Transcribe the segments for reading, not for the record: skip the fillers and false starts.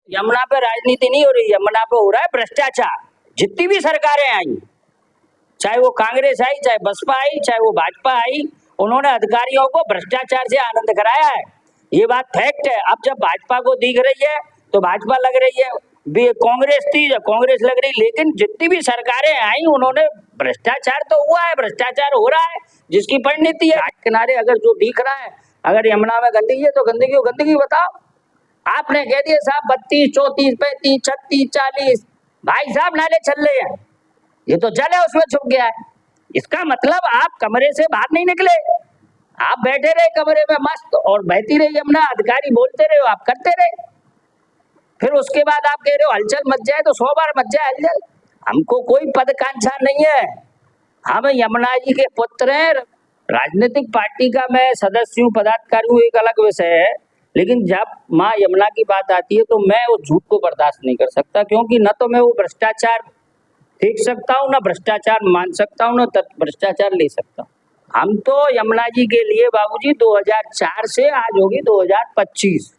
यमुना पे राजनीति नहीं हो रही, यमुना पे हो रहा है भ्रष्टाचार। जितनी भी सरकारें आई, चाहे वो कांग्रेस आई, चाहे बसपा आई, चाहे वो भाजपा आई, उन्होंने अधिकारियों को भ्रष्टाचार से आनंद कराया है। ये बात फैक्ट है। अब जब भाजपा को दिख रही है तो भाजपा लग रही है, कांग्रेस थी जब कांग्रेस लग रही, लेकिन जितनी भी सरकारें आई उन्होंने भ्रष्टाचार तो हुआ है, भ्रष्टाचार हो रहा है, जिसकी परिणति है। किनारे अगर जो दिख रहा है, अगर यमुना में गंदगी है तो गंदगी गंदगी बताओ। आपने कह दिया साहब 32, 34, 35, 36, 40, भाई साहब नाले चल रहे हैं, ये तो जल है उसमें छुप गया है। इसका मतलब आप कमरे से बाहर नहीं निकले, आप बैठे रहे कमरे में मस्त और बहती रही यमुना, अधिकारी बोलते रहे, आप करते रहे। फिर उसके बाद आप कह रहे हो हलचल मच जाए, तो 100 बार मच जाए हलचल, हमको कोई पद कांक्षा नहीं है। हम यमुना जी के पुत्र हैं। राजनीतिक पार्टी का मैं सदस्य हूँ, पदाधिकारी हूँ, एक अलग विषय है, लेकिन जब माँ यमुना की बात आती है तो मैं उस झूठ को बर्दाश्त नहीं कर सकता, क्योंकि न तो मैं वो भ्रष्टाचार देख सकता हूँ, ना भ्रष्टाचार मान सकता हूँ, ना भ्रष्टाचार ले सकता हूँ। हम तो यमुना जी के लिए बाबूजी 2004 से आज होगी 2025,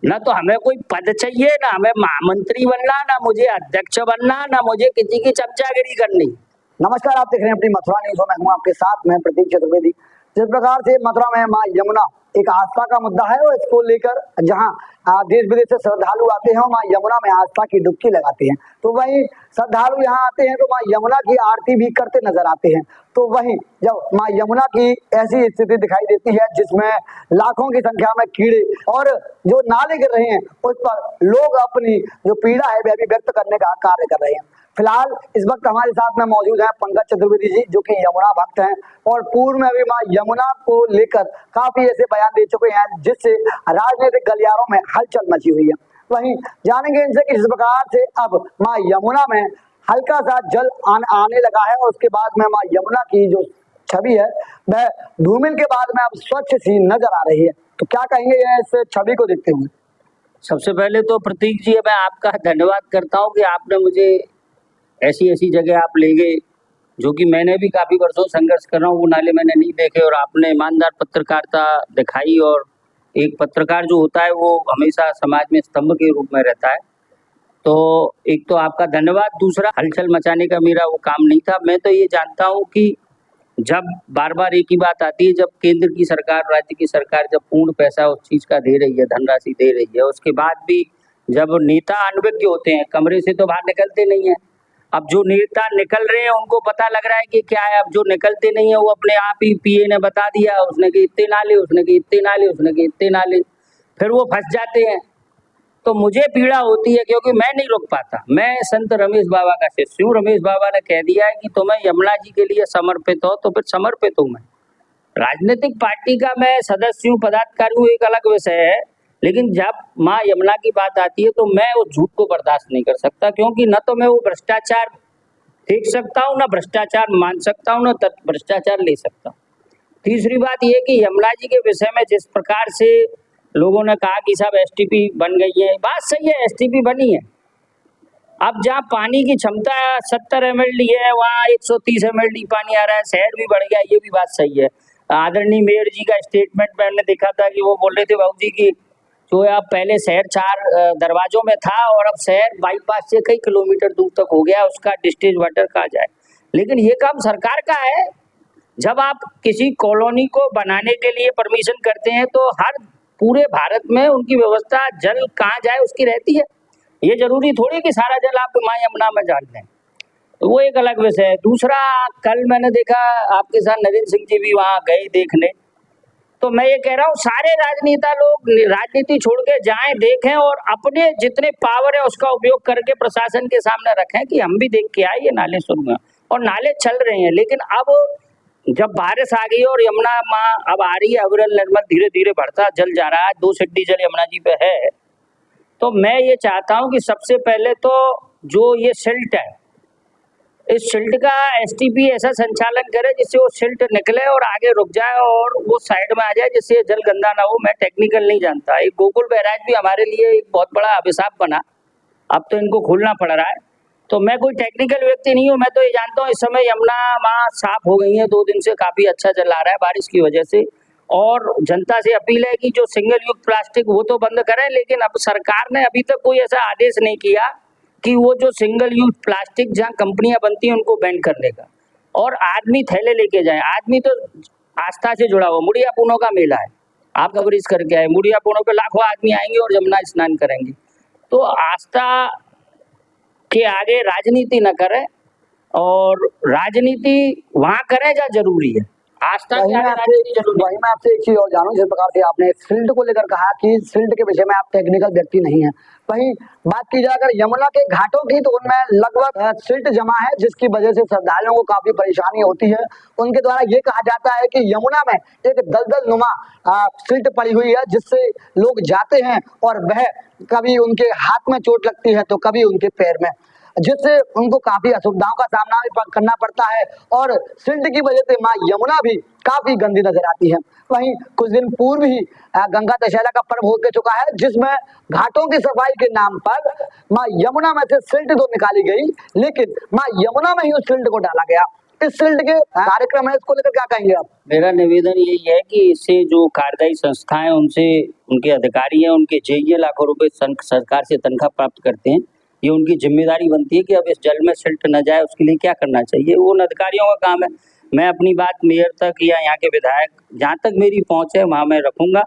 ना तो हमें कोई पद चाहिए, ना हमें महामंत्री बनना, ना मुझे अध्यक्ष बनना, ना मुझे किसी की चमचागिरी करनी। नमस्कार, आप देख रहे हैं अपनी मथुरा न्यूज, मैं हूं आपके साथ, मैं प्रतीक चतुर्वेदी। जिस प्रकार से मथुरा में मां यमुना एक आस्था का मुद्दा है और इसको लेकर जहां देश विदेश से श्रद्धालु आते हैं और मां यमुना में आस्था की डुबकी लगाते हैं, तो वहीं श्रद्धालु यहाँ आते हैं तो मां यमुना की आरती भी करते नजर आते हैं। तो वहीं जब मां यमुना की ऐसी स्थिति दिखाई देती है जिसमें लाखों की संख्या में कीड़े और जो नाले गिर रहे हैं, उस पर लोग अपनी जो पीड़ा है वह भी व्यक्त करने का कार्य कर रहे हैं। फिलहाल इस वक्त हमारे साथ में मौजूद है पंकज चतुर्वेदी जी, जो कि यमुना भक्त हैं और पूर्व में भी मां यमुना को लेकर काफी ऐसे बयान दे चुके हैं जिससे राजनीतिक गलियारों में हलचल मची हुई है। वहीं जानेंगे इनसे किस प्रकार से अब मां यमुना में हल्का सा जल आने लगा है और उसके बाद में मां यमुना की जो छवि है वह धूमिल के बाद में अब स्वच्छ सी नजर आ रही है। तो क्या कहेंगे इस छवि को देखते हुए? सबसे पहले तो प्रतीक जी मैं आपका धन्यवाद करता हूँ कि आपने मुझे ऐसी ऐसी जगह आप ले गए, जो कि मैंने भी काफी वर्षों संघर्ष कर रहा हूँ, वो नाले मैंने नहीं देखे और आपने ईमानदार पत्रकारिता दिखाई। और एक पत्रकार जो होता है वो हमेशा समाज में स्तंभ के रूप में रहता है। तो एक तो आपका धन्यवाद, दूसरा हलचल मचाने का मेरा वो काम नहीं था। मैं तो ये जानता हूँ कि जब बार बार एक ही बात आती है, जब केंद्र की सरकार, राज्य की सरकार जब पूर्ण पैसा उस चीज का दे रही है, धनराशि दे रही है, उसके बाद भी जब नेता अनभिज्ञ होते हैं, कमरे से तो बाहर निकलते नहीं है। अब जो नेता निकल रहे हैं उनको पता लग रहा है कि क्या है, अब जो निकलते नहीं है वो अपने आप ही पीए ने बता दिया, उसने कि इतने नाले, उसने कि इतने नाले, उसने कि इतने नाले, फिर वो फंस जाते हैं। तो मुझे पीड़ा होती है क्योंकि मैं नहीं रुक पाता। मैं संत रमेश बाबा का शिष्य हूँ। रमेश बाबा ने कह दिया है कि तुम्हें यमुना जी के लिए समर्पित हो, तो फिर समर्पित हूँ मैं। राजनीतिक पार्टी का मैं सदस्य हूँ, पदाधिकारी हूँ, एक अलग विषय है, लेकिन जब माँ यमुना की बात आती है तो मैं उस झूठ को बर्दाश्त नहीं कर सकता, क्योंकि न तो मैं वो भ्रष्टाचार देख सकता हूँ, ना भ्रष्टाचार मान सकता हूँ, ना भ्रष्टाचार ले सकता हूँ। तीसरी बात यह कि यमुना जी के विषय में जिस प्रकार से लोगों ने कहा कि साहब एसटीपी बन गई है, बात सही है, एसटीपी बनी है। अब जहाँ पानी की क्षमता 70 MLD है, वहाँ 130 MLD पानी आ रहा है, शहर भी बढ़ गया, ये भी बात सही है। आदरणीय मेयर जी का स्टेटमेंट मैंने देखा था कि वो बोल रहे थे बाबू जी की जो है, अब पहले शहर 4 दरवाजों में था और अब शहर बाईपास से कई किलोमीटर दूर तक हो गया, उसका डिस्टेंस वाटर कहा जाए। लेकिन ये काम सरकार का है। जब आप किसी कॉलोनी को बनाने के लिए परमिशन करते हैं तो हर पूरे भारत में उनकी व्यवस्था जल कहाँ जाए उसकी रहती है। ये जरूरी थोड़ी कि सारा जल आप माँ यमुना में डाल दें, तो वो एक अलग विषय है। दूसरा, कल मैंने देखा आपके साथ नरेंद्र सिंह जी भी वहाँ गए देखने, तो मैं ये कह रहा हूँ सारे राजनेता लोग राजनीति छोड़ के जाएं, देखें और अपने जितने पावर है उसका उपयोग करके प्रशासन के सामने रखें कि हम भी देख के आए ये नाले शुरू हैं और नाले चल रहे हैं। लेकिन अब जब बारिश आ गई और यमुना माँ अब आ रही है, अविरल निर्मल, धीरे धीरे बढ़ता जल जा रहा है, 2 सीढ़ी जल यमुना जी पे है, तो मैं ये चाहता हूँ कि सबसे पहले तो जो ये सिल्ट है, इस सिल्ट का एसटीपी ऐसा संचालन करे जिससे वो सिल्ट निकले और आगे रुक जाए और वो साइड में आ जाए, जिससे जल गंदा ना हो। मैं टेक्निकल नहीं जानता। एक गोकुल बैराज भी हमारे लिए एक बहुत बड़ा अभिशाप बना, अब तो इनको खोलना पड़ रहा है। तो मैं कोई टेक्निकल व्यक्ति नहीं हूँ, मैं तो ये जानता हूँ इस समय यमुना माँ साफ हो गई है, 2 दिन से काफी अच्छा जल आ रहा है बारिश की वजह से, और जनता से अपील है कि जो सिंगल यूज प्लास्टिक वो तो बंद करें, लेकिन अब सरकार ने अभी तक कोई ऐसा आदेश नहीं किया कि वो जो सिंगल यूज प्लास्टिक जहाँ कंपनियां बनती हैं उनको बैन करने का, और आदमी थैले लेके जाए। आदमी तो आस्था से जुड़ा हुआ, मुड़िया पूनों का मेला है, आप कवरेज करके आए, मुड़िया पूनों पे लाखों आदमी आएंगे और यमुना स्नान करेंगे। तो आस्था के आगे राजनीति न करें, और राजनीति वहां करें जहाँ जरूरी है। आस्था के आगे राजनीति जरूरी है। वही मैं आपसे एक चीज और जानूं, जिस प्रकार से आपने सिल्ट को लेकर कहा कि सिल्ट के विषय में आप टेक्निकल व्यक्ति नहीं है, वहीं बात की जाए अगर यमुना के घाटों की, तो उनमें लगभग सिल्ट जमा है, जिसकी वजह से श्रद्धालुओं को काफी परेशानी होती है। उनके द्वारा ये कहा जाता है कि यमुना में एक दलदल नुमा सिल्ट पड़ी हुई है, जिससे लोग जाते हैं और वह कभी उनके हाथ में चोट लगती है तो कभी उनके पैर में, जिससे उनको काफी असुविधाओं का सामना भी करना पड़ता है, और सिल्ट की वजह से माँ यमुना भी काफी गंदी नजर आती है। वहीं कुछ दिन पूर्व ही गंगा दशहरा का पर्व होके चुका है, जिसमें घाटों की सफाई के नाम पर माँ यमुना में से सिल्ट तो निकाली गई, लेकिन माँ यमुना में ही उस सिल्ट को डाला गया। इस सिल्ट के कार्यक्रम है, इसको लेकर क्या कहेंगे आप? मेरा निवेदन यही है कि इससे जो कार्यदायी संस्थाएं, उनसे उनके अधिकारी हैं, उनके जेईए लाखों रुपए सरकार से तनख्वाह प्राप्त करते हैं, ये उनकी जिम्मेदारी बनती है कि अब इस जल में सिल्ट न जाए, उसके लिए क्या करना चाहिए, वो उन अधिकारियों का काम है। मैं अपनी बात मेयर तक या यहाँ के विधायक, जहाँ तक मेरी पहुँच है वहाँ मैं रखूँगा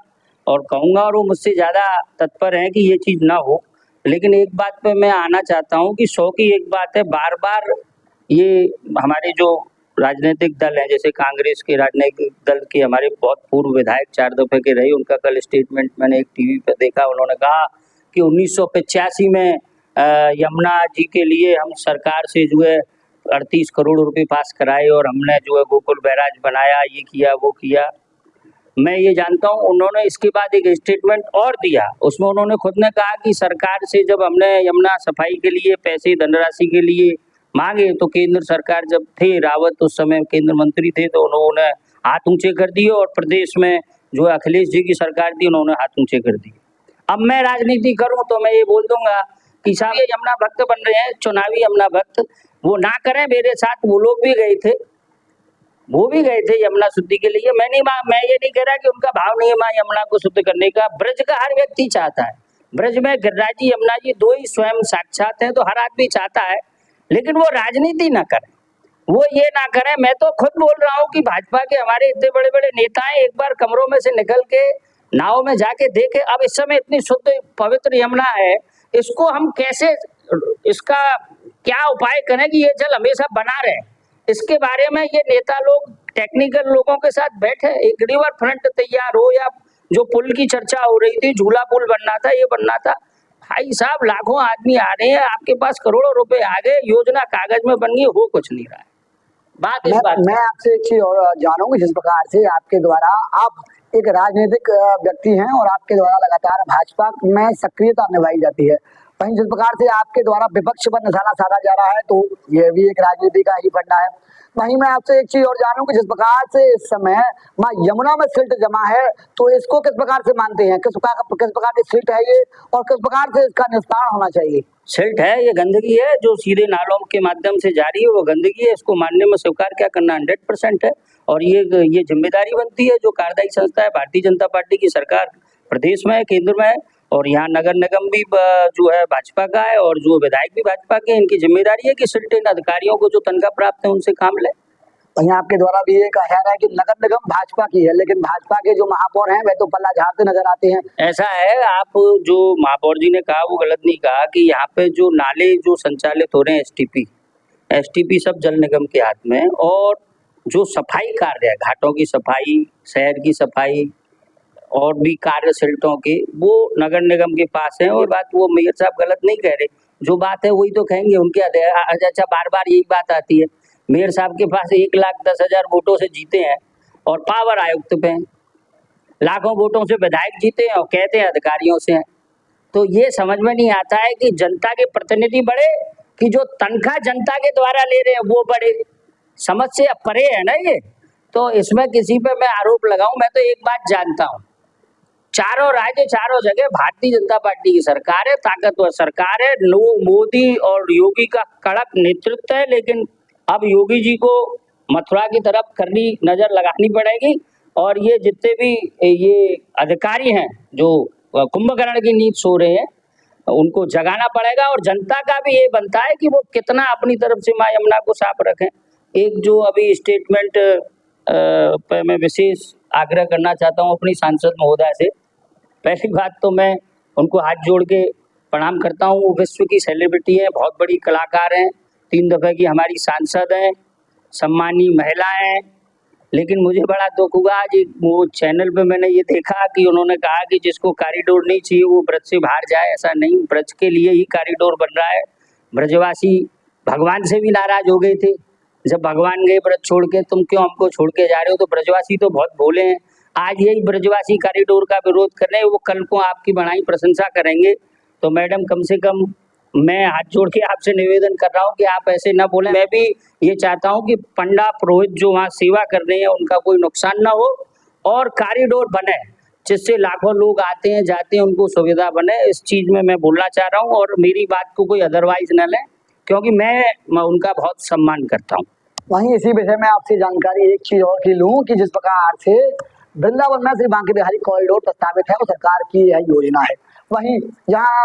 और कहूँगा, और वो मुझसे ज़्यादा तत्पर हैं कि ये चीज़ ना हो। लेकिन एक बात पे मैं आना चाहता हूँ कि 100 की एक बात है, बार बार ये हमारे जो राजनीतिक दल हैं, जैसे कांग्रेस के राजनीतिक दल के हमारे बहुत पूर्व विधायक 4 दफे के रहे, उनका कल स्टेटमेंट मैंने एक टीवी पे देखा, उन्होंने कहा कि 1985 में यमुना जी के लिए हम सरकार से जो है 38 करोड़ रुपए पास कराए और हमने जो है गोकुल बैराज बनाया, ये किया वो किया। मैं ये जानता हूँ, उन्होंने इसके बाद एक स्टेटमेंट और दिया, उसमें उन्होंने खुद ने कहा कि सरकार से जब हमने यमुना सफाई के लिए पैसे धनराशि के लिए मांगे, तो केंद्र सरकार जब थे, रावत उस समय केंद्र मंत्री थे, तो उन्होंने हाथ ऊंचे कर दिए, और प्रदेश में जो अखिलेश जी की सरकार थी, उन्होंने हाथ ऊंचे कर दिए। अब मैं राजनीति करूं तो मैं ये बोल दूंगा कि साहब ये यमुना भक्त बन रहे हैं, चुनावी यमुना भक्त, वो ना करें मेरे साथ। वो लोग भी गए थे, वो भी गए थे यमुना शुद्धि के लिए। मैं ये नहीं कह रहा कि उनका भाव नहीं है माँ यमुना को शुद्ध करने का। ब्रज का हर व्यक्ति चाहता है, ब्रज में गिरिराज जी यमुना जी दो ही स्वयं साक्षात हैं, तो हर आदमी चाहता है, लेकिन वो राजनीति ना करें, वो ये ना करें। मैं तो खुद बोल रहा हूँ कि भाजपा के हमारे इतने बड़े बड़े नेता हैं, एक बार कमरों में से निकल के नाव में जाके देखे। अब इस समय इतनी शुद्ध पवित्र यमुना है, इसको हम कैसे, इसका क्या उपाय करें कि ये जल हमेशा बना रहे, इसके बारे में ये नेता लोग टेक्निकल लोगों के साथ बैठे। एक रिवर फ्रंट तैयार हो, या जो पुल की चर्चा हो रही थी, झूला पुल बनना था, ये बनना था। भाई साहब लाखों आदमी आ रहे हैं, आपके पास करोड़ों रुपए आ गए, योजना कागज में बन गई, हो कुछ नहीं रहा है। बात इस बात मैं आपसे एक चीज और जानूंगी, जिस प्रकार से आपके द्वारा, आप एक राजनीतिक व्यक्ति हैं और आपके द्वारा लगातार भाजपा में सक्रियता निभाई जाती है, वहीं जिस प्रकार से आपके द्वारा विपक्ष पर निशाना साधा जा रहा है, तो यह भी एक राजनीति का ही फंडा है। वहीं मैं आपसे एक चीज और जानूंगी, जिस प्रकार से इस समय माँ यमुना में सिल्ट जमा है, तो इसको किस प्रकार से मानते हैं, किस प्रकार की सिल्ट है ये, और किस प्रकार से इसका निस्तारण होना चाहिए? सिल्ट है, ये गंदगी है जो सीधे नालों के माध्यम से जारी है, वो गंदगी है, इसको मानने में स्वीकार क्या करना 100% है। और ये जिम्मेदारी बनती है जो कार्यदायी संस्था है, भारतीय जनता पार्टी की सरकार प्रदेश में है, केंद्र में है, और यहाँ नगर निगम भी जो है भाजपा का है, और जो विधायक भी भाजपा के, इनकी जिम्मेदारी है कि सिल्ट इन अधिकारियों को जो तनख्वाह प्राप्त है उनसे काम ले। वहीं आपके द्वारा भी ये कहा जा रहा है कि नगर निगम भाजपा की है, लेकिन भाजपा के जो महापौर हैं वह तो पल्ला झाड़ते नजर आते हैं। ऐसा है, आप जो महापौर जी ने कहा वो गलत नहीं कहा कि यहाँ पे जो नाले जो संचालित हो रहे हैं, एसटीपी सब जल निगम के हाथ में, और जो सफाई कार्य है, घाटों की सफाई, शहर की सफाई और भी कार्य सिल्टों के, वो नगर निगम के पास है। और बात वो मेयर साहब गलत नहीं कह रहे, जो बात है वही तो कहेंगे उनके। अच्छा, बार बार यही बात आती है, मेयर साहब के पास 1,10,000 वोटों से जीते हैं और पावर आयुक्त पे हैं, लाखों वोटों से विधायक जीते हैं और कहते हैं अधिकारियों से हैं। तो ये समझ में नहीं आता है कि जनता के प्रतिनिधि बढ़े कि जो तनख्वाह जनता के द्वारा ले रहे हैं वो बढ़े। समझ से परे है ना ये। तो इसमें किसी पे मैं आरोप लगाऊं, मैं तो एक बात जानता हूं, चारों राज्य चारों जगह भारतीय जनता पार्टी की सरकार है, ताकतवर सरकार है, मोदी और योगी का कड़क नेतृत्व है, लेकिन अब योगी जी को मथुरा की तरफ करनी, नजर लगानी पड़ेगी। और ये जितने भी ये अधिकारी हैं जो कुंभकर्ण की नींद सो रहे हैं, उनको जगाना पड़ेगा। और जनता का भी ये बनता है कि वो कितना अपनी तरफ से माँ यमुना को साफ रखें। एक जो अभी स्टेटमेंट पे मैं विशेष आग्रह करना चाहता हूँ अपनी सांसद महोदया से। पहली बात तो मैं उनको हाथ जोड़ के प्रणाम करता हूँ। वो विश्व की सेलिब्रिटी हैं, बहुत बड़ी कलाकार हैं, 3 दफ़े की हमारी सांसद हैं, सम्मानीय महिला हैं। लेकिन मुझे बड़ा दुख हुआ आज वो चैनल पे मैंने ये देखा कि उन्होंने कहा कि जिसको कॉरिडोर नहीं चाहिए वो ब्रज से बाहर जाए। ऐसा नहीं, ब्रज के लिए ही कॉरिडोर बन रहा है। ब्रजवासी भगवान से भी नाराज हो गए थे जब भगवान गए ब्रज छोड़ के, तुम क्यों हमको छोड़ के जा रहे हो। तो ब्रजवासी तो बहुत भोले हैं, आज यही ब्रजवासी कॉरिडोर का विरोध कर रहे हैं, वो कल को आपकी बड़ाई प्रशंसा करेंगे। तो मैडम कम से कम मैं हाथ जोड़ के आपसे निवेदन कर रहा हूँ कि आप ऐसे ना बोलें। मैं भी ये चाहता हूँ कि पंडा पुरोहित जो वहाँ सेवा कर रहे हैं उनका कोई नुकसान ना हो और कॉरिडोर बने जिससे लाखों लोग आते हैं जाते हैं, उनको सुविधा बने। इस चीज़ में मैं बोलना चाह रहा हूँ और मेरी बात को कोई अदरवाइज न लें, क्योंकि मैं उनका बहुत सम्मान करता हूँ। वहीं इसी विषय में आपसे जानकारी एक चीज और की लूं कि जिस प्रकार से वृंदावन में श्री बांके बिहारी कॉरिडोर प्रस्तावित है वो सरकार की यह योजना है। वहीं यहाँ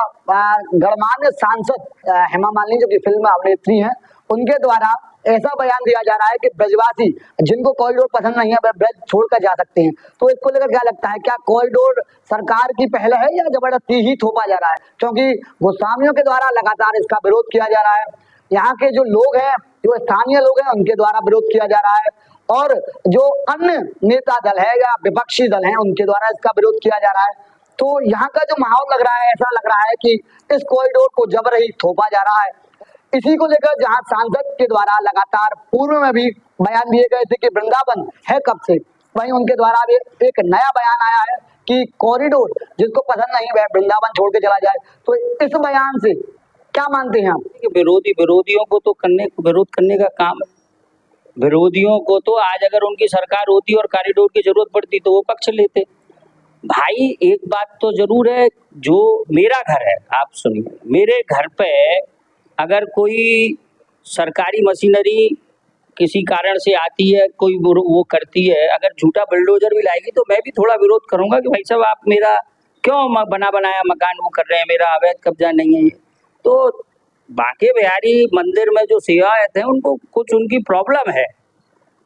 गणमान्य सांसद हेमा मालिनी जो कि फिल्म अभिनेत्री हैं, उनके द्वारा ऐसा बयान दिया जा रहा है कि ब्रजवासी जिनको कॉरिडोर पसंद नहीं है वह ब्रज छोड़कर जा सकते हैं। तो इसको लेकर क्या लगता है, क्या कॉरिडोर सरकार की पहल है या जबरदस्ती ही थोपा जा रहा है? क्योंकि गोस्वामियों के द्वारा लगातार इसका विरोध किया जा रहा है, यहाँ के जो लोग हैं, जो स्थानीय लोग हैं, उनके द्वारा विरोध किया जा रहा है, और जो अन्य नेता दल है या विपक्षी दल हैं उनके द्वारा इसका विरोध किया जा रहा है। तो यहाँ का जो माहौल लग रहा है, ऐसा लग रहा है कि इस कॉरिडोर को जबरही थोपा जा रहा है। इसी को लेकर जहाँ सांसद के द्वारा लगातार पूर्व में भी बयान दिए गए थे कि वृंदावन है कब से, वहीं उनके द्वारा भी एक नया बयान आया है कि कॉरिडोर जिसको पसंद नहीं वह वृंदावन छोड़ के चला जाए। तो इस बयान से क्या मानते हैं आप? विरोधियों को तो विरोध करने का काम है। विरोधियों को तो आज अगर उनकी सरकार होती और कॉरिडोर की जरूरत पड़ती तो वो पक्ष लेते। भाई एक बात तो जरूर है, जो मेरा घर है, आप सुनिए, मेरे घर पे अगर कोई सरकारी मशीनरी किसी कारण से आती है, कोई वो करती है, अगर झूठा बुलडोजर भी लाएगी तो मैं भी थोड़ा विरोध करूंगा कि भाई साहब आप मेरा क्यों बना बनाया मकान वो कर रहे हैं, मेरा अवैध कब्जा नहीं है ये। तो बांके बिहारी मंदिर में जो सेवायत हैं उनको कुछ उनकी प्रॉब्लम है,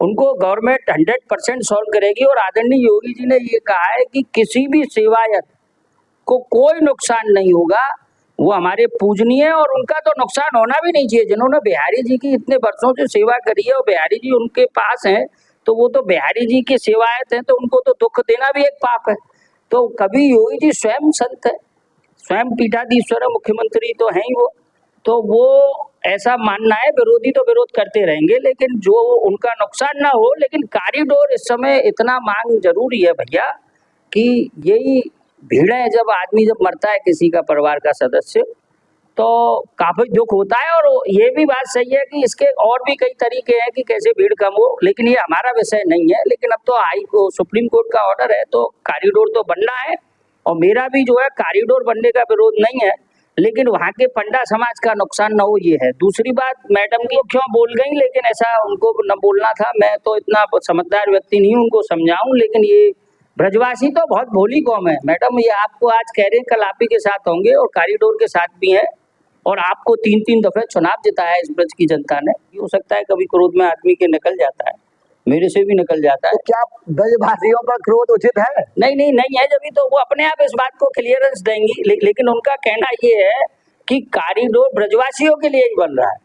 उनको गवर्नमेंट 100% सॉल्व करेगी। और आदरणीय योगी जी ने ये कहा है कि किसी भी सेवायत को कोई नुकसान नहीं होगा, वो हमारे पूजनीय है और उनका तो नुकसान होना भी नहीं चाहिए। जिन्होंने बिहारी जी की इतने वर्षों से सेवा करी है और बिहारी जी उनके पास हैं, तो वो तो बिहारी जी की सेवायत हैं, तो उनको तो दुख देना भी एक पाप है। तो कभी योगी जी स्वयं संत है, स्वयं पीठाधीश्वर है, मुख्यमंत्री तो हैं ही वो, तो वो ऐसा मानना है। विरोधी तो विरोध करते रहेंगे, लेकिन जो उनका नुकसान ना हो। लेकिन कॉरिडोर इस समय इतना मांग जरूरी है भैया कि यही भीड़ है, जब आदमी जब मरता है किसी का परिवार का सदस्य तो काफी दुख होता है। और ये भी बात सही है कि इसके और भी कई तरीके हैं कि कैसे भीड़ कम हो, लेकिन ये हमारा विषय नहीं है। लेकिन अब तो सुप्रीम कोर्ट का ऑर्डर है, तो कॉरिडोर तो बनना है। और मेरा भी जो है कॉरिडोर बनने का विरोध नहीं है, लेकिन वहाँ के पंडा समाज का नुकसान न हो, ये है। दूसरी बात, मैडम की क्यों बोल गई, लेकिन ऐसा उनको न बोलना था। मैं तो इतना समझदार व्यक्ति नहीं हूँ उनको समझाऊं, लेकिन ये ब्रजवासी तो बहुत भोली कौम है मैडम। ये आपको आज कह रहे हैं, कल आप ही के साथ होंगे और कॉरिडोर के साथ भी है। और आपको 3-3 दफे चुनाव जिताया इस ब्रज की जनता ने। हो सकता है कभी क्रोध में आदमी के निकल जाता है, मेरे से भी निकल जाता है। तो क्या ब्रजवासियों पर क्रोध उचित है? नहीं है, जब तो वो अपने आप इस बात को क्लियरेंस देंगी। लेकिन उनका कहना ये है कि कॉरिडोर ब्रजवासियों के लिए ही बन रहा है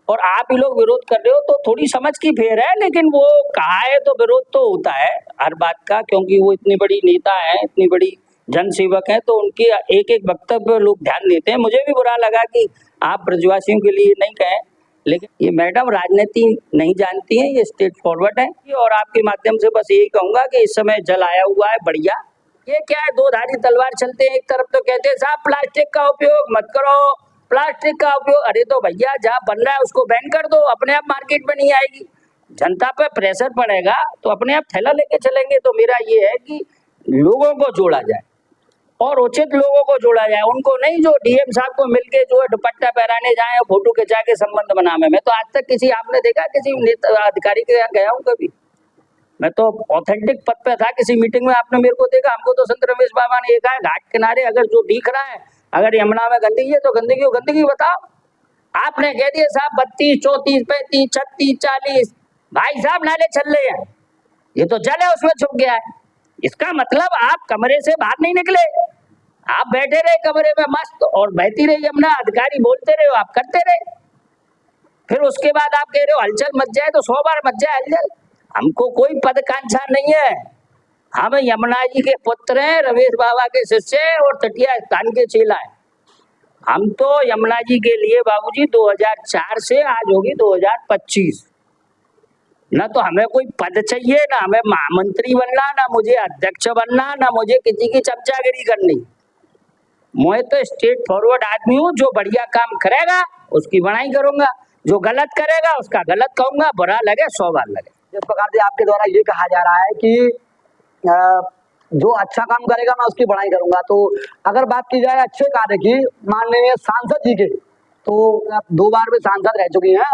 और आप ही लोग विरोध कर रहे हो, तो थोड़ी समझ की फेर है। लेकिन वो कहा है तो विरोध तो होता है हर बात का, क्योंकि वो इतनी बड़ी नेता है, इतनी बड़ी जनसेवक है, तो उनके एक एक वक्तव्य लोग ध्यान देते हैं। मुझे भी बुरा लगा कि आप ब्रजवासियों के लिए नहीं कहें, लेकिन ये मैडम राजनीति नहीं जानती हैं, ये स्ट्रेट फॉरवर्ड है। और आपके माध्यम से बस यही कहूंगा कि इस समय जल आया हुआ है बढ़िया। ये क्या है, दो धारी तलवार चलते हैं। एक तरफ तो कहते हैं साहब प्लास्टिक का उपयोग मत करो, प्लास्टिक का उपयोग, अरे तो भैया जहाँ बन रहा है उसको बैन कर दो, अपने आप मार्केट में नहीं आएगी। जनता पे प्रेशर पड़ेगा तो अपने आप थैला लेके चलेंगे। तो मेरा ये है कि लोगों को जोड़ा जाए और उचित लोगों को जोड़ा जाए, उनको नहीं जो डीएम साहब को मिलके जो है दुपट्टा पहराने जाए और फोटो खिंचा के संबंध बनाने में। तो आज तक किसी आपने देखा किसी नेता अधिकारी के यहाँ गया हूँ कभी? मैं तो ऑथेंटिक पद पे था किसी मीटिंग में, आपने मेरे को देखा, हमको तो संत रमेश बाबा ने ये कहा घाट किनारे अगर जो दिख रहा है, अगर यमुना में गंदगी है तो गंदगी बताओ। आपने कह दिया साहब 32, 34, 35, 36, 40, भाई साहब नाले चल रहे हैं, ये तो जल है उसमें छुप गया है। इसका मतलब आप कमरे से बाहर नहीं निकले, आप बैठे रहे कमरे में मस्त और बहती रही यमुना, अधिकारी बोलते रहे, आप करते रहे। फिर उसके बाद आप कह रहे हो हलचल मच जाए तो 100 बार मच जाए हलचल। हमको कोई पदकांक्षा नहीं है, हम यमुना जी के पुत्र हैं, रमेश बाबा के शिष्य और तटिया स्थान के चेला है। हम तो यमुना जी के लिए बाबूजी 2004 से आज होगी 2025, ना तो हमें कोई पद चाहिए, ना हमें महामंत्री बनना, ना मुझे अध्यक्ष बनना, ना मुझे किसी की चमचागिरी करनी। मैं तो स्ट्रेट फॉरवर्ड आदमी हूँ, जो बढ़िया काम करेगा उसकी बड़ाई करूंगा, जो गलत करेगा उसका गलत कहूंगा, बुरा लगे 100 बार लगे। जिस प्रकार से आपके द्वारा ये कहा जा रहा है कि जो अच्छा काम करेगा मैं उसकी बड़ाई करूंगा, तो अगर बात की जाए अच्छे कार्य की, माननीय सांसद जी के, तो 2 बार भी सांसद रह चुकी हैं,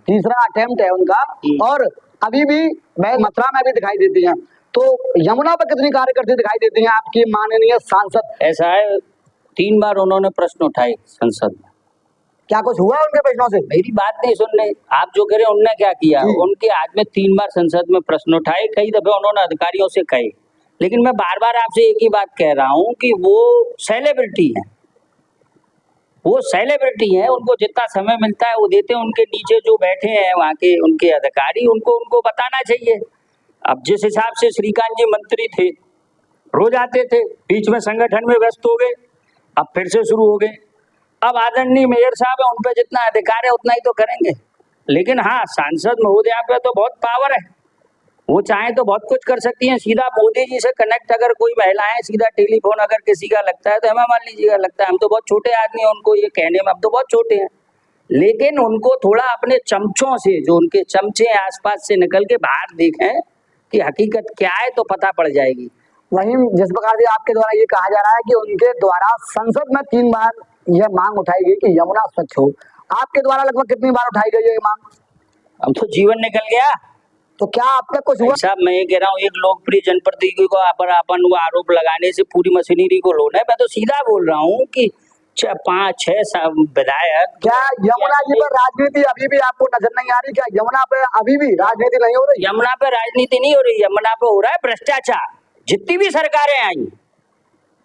तीसरा अटेम्प्ट है उनका, और अभी भी मैं मथुरा में भी दिखाई देती हैं। तो यमुना पर कितनी कार्य करती दिखाई देती हैं आपकी माननीय सांसद? ऐसा है, 3 बार उन्होंने प्रश्न उठाए संसद में। क्या कुछ हुआ उनके प्रश्नों से? मेरी बात नहीं सुन रहे आप, जो कह रहे हैं उनने क्या किया, उनके हाथ में 3 बार संसद में प्रश्न उठाए, कई दफे उन्होंने अधिकारियों से कहे, लेकिन मैं बार बार आपसे एक ही बात कह रहा हूं कि वो सेलिब्रिटी हैं, वो सेलिब्रिटी हैं, उनको जितना समय मिलता है वो देते हैं। उनके नीचे जो बैठे हैं वहाँ के उनके अधिकारी, उनको बताना चाहिए। अब जिस हिसाब से श्रीकांत जी मंत्री थे, रोज आते थे, बीच में संगठन में व्यस्त हो गए, अब फिर से शुरू हो गए। अब आदरणीय मेयर साहब है, उन पे जितना अधिकार है उतना ही तो करेंगे, लेकिन हाँ सांसद महोदया पे तो बहुत पावर है, वो चाहे तो बहुत कुछ कर सकती हैं। सीधा मोदी जी से कनेक्ट अगर कोई महिलाएं, सीधा टेलीफोन अगर किसी का लगता है तो हमें मान लीजिएगा लगता है, हम तो बहुत छोटे आदमी हैं, उनको ये कहने में अब तो बहुत छोटे हैं, लेकिन उनको थोड़ा अपने चमचों से, जो उनके चमचे आसपास से निकल के बाहर देखें कि हकीकत क्या है तो पता पड़ जाएगी। वहीं जिस प्रकार से आपके द्वारा ये कहा जा रहा है कि उनके द्वारा संसद में 3 बार यह मांग उठाई गई कि यमुना स्वच्छ हो, आपके द्वारा लगभग कितनी बार उठाई गई है ये मांग? अब तो जीवन निकल गया। तो क्या अब तक कुछ हुआ? साहब मैं ये कह रहा हूँ, एक लोकप्रिय जनप्रतिनिधि को अपन वो आरोप लगाने से पूरी मशीनरी को लोन है। मैं तो सीधा बोल रहा हूँ कि 5-6 विधायक, क्या यमुना जी पर राजनीति अभी भी आपको नजर नहीं आ रही? क्या यमुना पे अभी भी राजनीति नहीं हो रही? यमुना पे राजनीति नहीं हो रही, यमुना पे हो रहा है भ्रष्टाचार। जितनी भी सरकारें आई,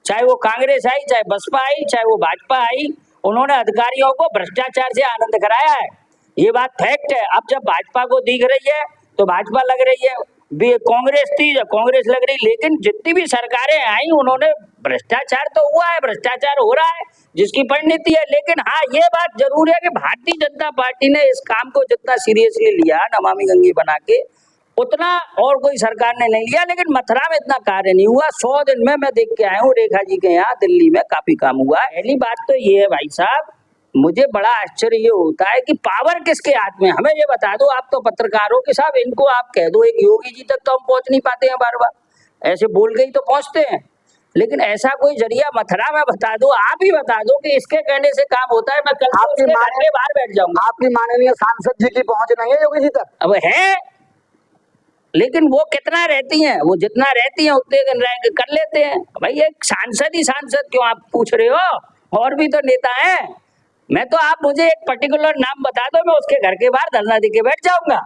चाहे वो कांग्रेस आई, चाहे बसपा आई, चाहे वो भाजपा आई, उन्होंने अधिकारियों को भ्रष्टाचार से आनंद कराया है, ये बात फैक्ट है। अब जब भाजपा को दिख रही है तो भाजपा लग रही है, कांग्रेस थी जब कांग्रेस लग रही, लेकिन जितनी भी सरकारें आई उन्होंने भ्रष्टाचार तो हुआ है, भ्रष्टाचार हो रहा है, जिसकी परिणति है। लेकिन हाँ ये बात जरूर है कि भारतीय जनता पार्टी ने इस काम को जितना सीरियसली लिया नमामि गंगे बना के, उतना और कोई सरकार ने नहीं लिया। लेकिन मथुरा में इतना कार्य नहीं हुआ। 100 दिन में मैं देख के आया हूँ रेखा जी के यहाँ दिल्ली में काफी काम हुआ है। पहली बात तो ये है भाई साहब, मुझे बड़ा आश्चर्य ये होता है कि पावर किसके हाथ में। हमें ये बता दो, आप तो पत्रकार हो, कि साहब इनको आप कह दो, एक योगी जी तक तो हम पहुंच नहीं पाते हैं, बार बार ऐसे बोल गई तो पहुंचते हैं, लेकिन ऐसा कोई जरिया मथुरा में बता दो, आप ही बता दो कि इसके कहने से काम होता है। मैं कल आपके घर के बाहर बैठ जाऊंगा। आपकी माननीय सांसद जी की पहुंच नहीं है योगी जी तक? अब है, लेकिन वो कितना रहती हैं, वो जितना रहती हैं उतने दिन रह कर लेते हैं। भाई एक सांसद ही सांसद क्यों आप पूछ रहे हो, और भी तो नेता हैं। मैं तो, आप मुझे एक पर्टिकुलर नाम बता दो, मैं उसके घर के बाहर धरना दे के बैठ जाऊंगा।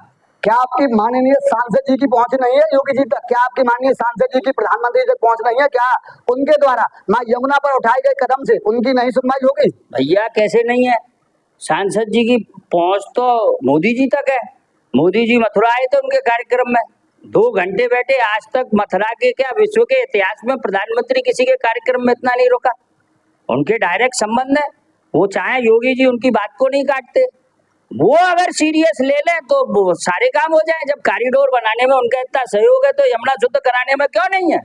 क्या आपकी माननीय सांसद जी की पहुंच नहीं है योगी जी तक? क्या आपकी माननीय सांसद जी की प्रधानमंत्री तक पहुंच नहीं है? क्या उनके द्वारा मां यमुना पर उठाए गए कदम से उनकी नहीं सुनवाई होगी? भैया कैसे नहीं है, सांसद जी की पहुंच तो मोदी जी तक है। मोदी जी मथुरा आए थे उनके कार्यक्रम में, 2 घंटे बैठे। आज तक मथुरा के क्या विश्व के इतिहास में प्रधानमंत्री किसी के कार्यक्रम में इतना नहीं रुका। उनके डायरेक्ट संबंध है, वो चाहे योगी जी उनकी बात को नहीं काटते, वो अगर सीरियस ले लें तो वो सारे काम हो जाए। जब कॉरिडोर बनाने में उनका इतना सहयोग है तो यमुना शुद्ध कराने में क्यों नहीं है?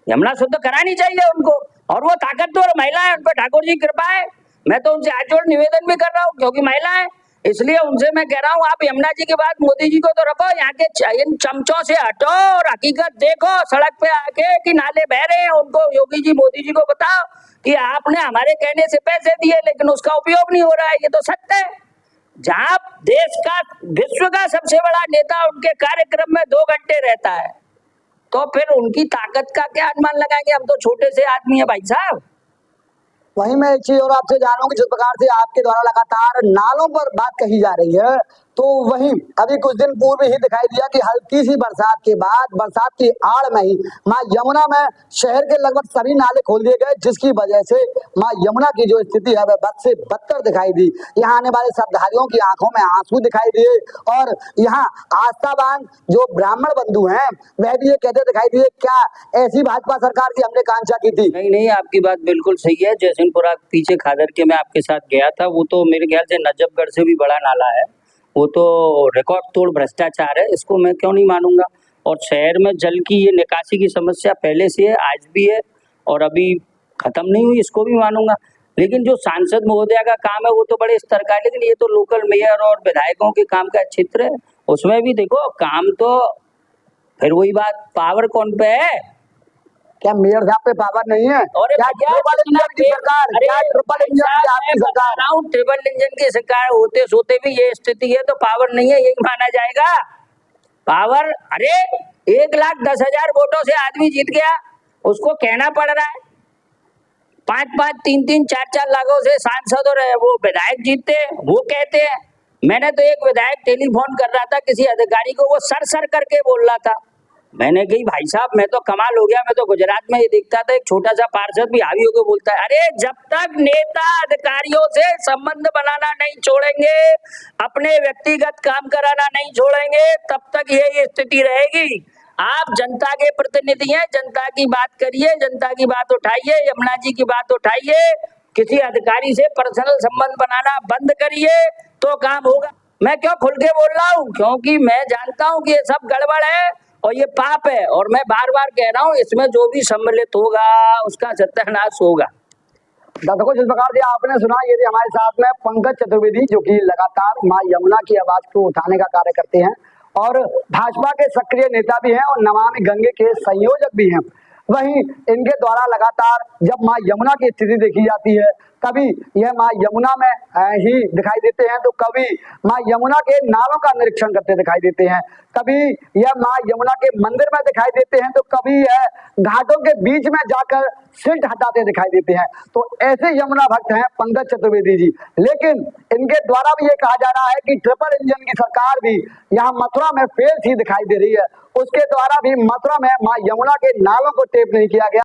यमुना शुद्ध करानी चाहिए उनको, और वो ताकतवर महिला है, उन पर ठाकुर जी कृपा है। मैं तो उनसे हाथ जोड़ निवेदन भी कर रहा हूँ, क्योंकि महिला है, इसलिए उनसे मैं कह रहा हूँ आप यमुना जी के बाद मोदी जी को तो रखो, यहाँ के इन चमचों से हटो और हकीकत देखो सड़क पे आके कि नाले बह रहे हैं। उनको योगी जी मोदी जी को बताओ कि आपने हमारे कहने से पैसे दिए लेकिन उसका उपयोग नहीं हो रहा है, ये तो सत्य है। जहां देश का विश्व का सबसे बड़ा नेता उनके कार्यक्रम में 2 घंटे रहता है, तो फिर उनकी ताकत का क्या अनुमान लगाएंगे? हम तो छोटे से आदमी है भाई साहब। वहीं मैं एक चीज और आपसे जानूंगी, जिस प्रकार से आपके द्वारा लगातार नालों पर बात कही जा रही है, तो वहीं अभी कुछ दिन पूर्व ही दिखाई दिया कि हल्की सी बरसात के बाद, बरसात की आड़ में ही मां यमुना में शहर के लगभग सभी नाले खोल दिए गए, जिसकी वजह से मां यमुना की जो स्थिति है वह बद से बदतर दिखाई दी। यहाँ आने वाले श्रद्धालुओं की आंखों में आंसू दिखाई दिए और यहाँ आस्थावान जो ब्राह्मण बंधु हैं वह भी ये कहते दिखाई दिए, क्या ऐसी भाजपा सरकार की हमने कांक्षा की थी? नहीं नहीं, आपकी बात बिल्कुल सही है। जयसिंहपुरा पीछे खादर के मैं आपके साथ गया था, वो तो मेरे ख्याल से नजफगढ़ से भी बड़ा नाला है, वो तो रिकॉर्ड तोड़ भ्रष्टाचार है, इसको मैं क्यों नहीं मानूंगा। और शहर में जल की ये निकासी की समस्या पहले से है, आज भी है और अभी खत्म नहीं हुई, इसको भी मानूंगा। लेकिन जो सांसद महोदया का काम है वो तो बड़े स्तर का है, लेकिन ये तो लोकल मेयर और विधायकों के काम का क्षेत्र है, उसमें भी देखो काम तो फिर वही बात, पावर कौन पे है? क्या मेयर साहब पे पावर नहीं है? और क्या ट्रिपल इंजन की सरकार, क्या ट्रिपल इंजन की आपकी सरकार? ट्रिपल इंजन की सरकार होते सोते भी ये स्थिति है तो पावर नहीं है, यही माना जाएगा पावर? अरे 1,10,000 वोटों से आदमी जीत गया, उसको कहना पड़ रहा है 5-5, 3-3, 4-4 लाखों से सांसद और वो विधायक जीतते हैं, वो कहते हैं। मैंने तो एक विधायक टेलीफोन कर रहा था किसी अधिकारी को, वो सर करके बोल रहा था। मैंने कही भाई साहब मैं तो कमाल हो गया, मैं तो गुजरात में ये देखता था एक छोटा सा पार्षद भी हावी होकर बोलता है। अरे जब तक नेता अधिकारियों से संबंध बनाना नहीं छोड़ेंगे, अपने व्यक्तिगत काम कराना नहीं छोड़ेंगे, तब तक ये स्थिति रहेगी। आप जनता के प्रतिनिधि हैं, जनता की बात करिए, जनता की बात उठाइए, यमुना जी की बात उठाइए, किसी अधिकारी से पर्सनल संबंध बनाना बंद करिए तो काम होगा। मैं क्यों खुल के बोल रहा हूँ? क्योंकि मैं जानता हूँ कि ये सब गड़बड़ है और ये पाप है, और मैं बार बार कह रहा हूँ इसमें जो भी सम्मिलित होगा उसका सत्यानाश होगा। दर्शकों, जिस प्रकार से आपने सुना, ये थे हमारे साथ में पंकज चतुर्वेदी, जो कि लगातार मां यमुना की आवाज को उठाने का कार्य करते हैं और भाजपा के सक्रिय नेता भी हैं और नमामि गंगे के संयोजक भी हैं। वहीं इनके द्वारा लगातार जब मां यमुना की स्थिति देखी जाती है, कभी यह मां यमुना में ही दिखाई देते हैं तो कभी मां यमुना के नालों का निरीक्षण करते दिखाई देते हैं, कभी यह मां यमुना के मंदिर में दिखाई देते हैं तो कभी यह घाटों के बीच में जाकर सिल्ट हटाते दिखाई देते हैं। तो ऐसे यमुना भक्त हैं पंकज चतुर्वेदी जी। लेकिन इनके द्वारा भी ये कहा जा रहा है कि ट्रिपल इंजन की सरकार भी यहाँ मथुरा में फेल सी दिखाई दे रही है, उसके द्वारा भी मथुरा में मां यमुना के नालों को टेप नहीं किया गया।